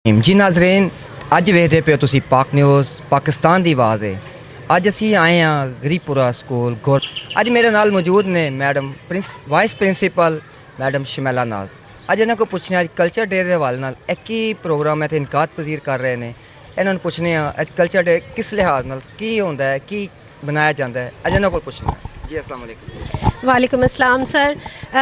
जी नाजरीन, अज वेखदे पे हो तुसी पाक न्यूज़ पाकिस्तान की आवाज़ है। अज असी आए हाँ गरीपुरा स्कूल गौर। अज मेरे नाल मौजूद ने madam vice principal madam Shamaila नाज। अज इन्हों को पुछने अज कल्चर डे के हवाले नाल एक ही प्रोग्राम है तो इनकाद पजीर कर रहे हैं। इन्होंने पुछने अज कल्चर डे किस लिहाज नाल की होंदा है, की बनाया जाता है, अज इन्हों को पुछना जी। अस्सलाम वालेकुम। वालेकुम अस्सलाम सर।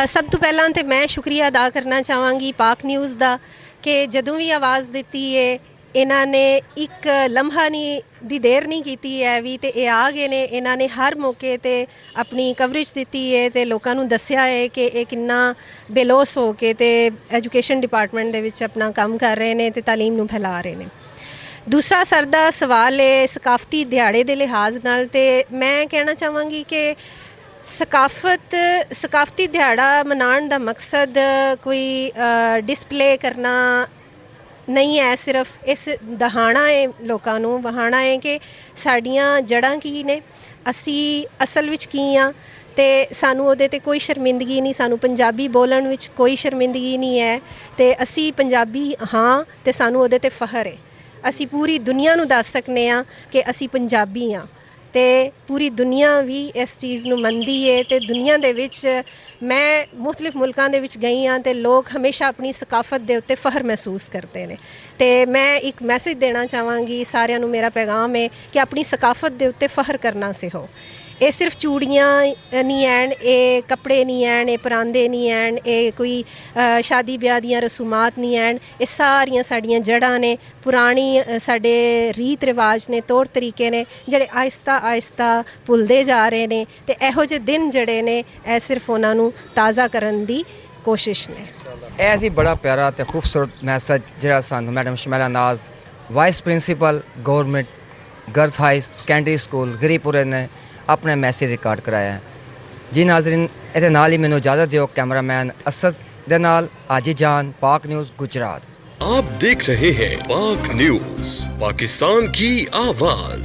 सब तो पहला तो मैं शुक्रिया अदा करना चाहवागी पाक न्यूज़ का कि जदों भी आवाज़ दी है इन्होंने एक लम्हा नहीं दी देर नहीं की है भी तो ये आ गए ने। इन्होंने हर मौके ते अपनी कवरेज दी है तो लोगों को दसिया है कि ये किन्ना बेलोस हो के ते एजुकेशन डिपार्टमेंट दे विच अपना काम कर रहे हैं तो तालीम नूं फैला रहे हैं। दूसरा सर दा सवाल है सकाफती दिहाड़े के लिहाज नाल, ते मैं कहना चाहवागी कि सकाफती दिहाड़ा मनाने का मकसद कोई डिस्पले करना नहीं है, सिर्फ इस दहाना है लोगों को वहाना है कि साड़ियाँ जड़ां की ने, असी असल विच की हाँ ते सानू उहदे ते कोई शर्मिंदगी नहीं, सानू पंजाबी बोलण विच कोई शर्मिंदगी नहीं है ते असी पंजाबी हाँ ते सानू उहदे ते फखर है। असी पूरी दुनिया नूं दस सकने हाँ कि असी पंजाबी हाँ ते पूरी दुनिया भी इस चीज़ नूं मनदी है। ते दुनिया दे विच मैं मुख्तलिफ मुल्कां दे विच गई हाँ ते लोग हमेशा अपनी सकाफत दे उत्ते फखर महसूस करते हैं। ते मैं एक मैसेज देना चाहवागी सारिਆਂ नूं, मेरा पैगाम है कि अपनी सकाफत दे उत्ते फखर करना सिखो। ये सिर्फ चूड़ियाँ नहीं हैं, ये कपड़े नहीं हैं, ये परांदे नहीं हैं, ये कोई शादी ब्याह दियां रसूमात नहीं हैं, ये सारियां साड़ियां जड़ां ने, पुरानी साडे रीत रिवाज ने, तौर तरीके ने जिहड़े आहिस्ता आहिस्ता भुलदे जा रहे हैं। तो इहो जे दिन जिहड़े ने ये सिर्फ उन्हां नूं ताज़ा करन दी कोशिश ने। ऐसी बड़ा प्यारा तो खूबसूरत मैसेज जो सानू madam Shamaila Naz vice principal government girls high secondary school गरीपुरे ने अपने मैसेज रिकॉर्ड कराया है। जी नाजरीन, ये नाल ही मैनू इजाज़त दियो। कैमरामैन असद दे नाल आजी जान, पाक न्यूज़ गुजरात। आप देख रहे हैं पाक न्यूज़, पाकिस्तान की आवाज़।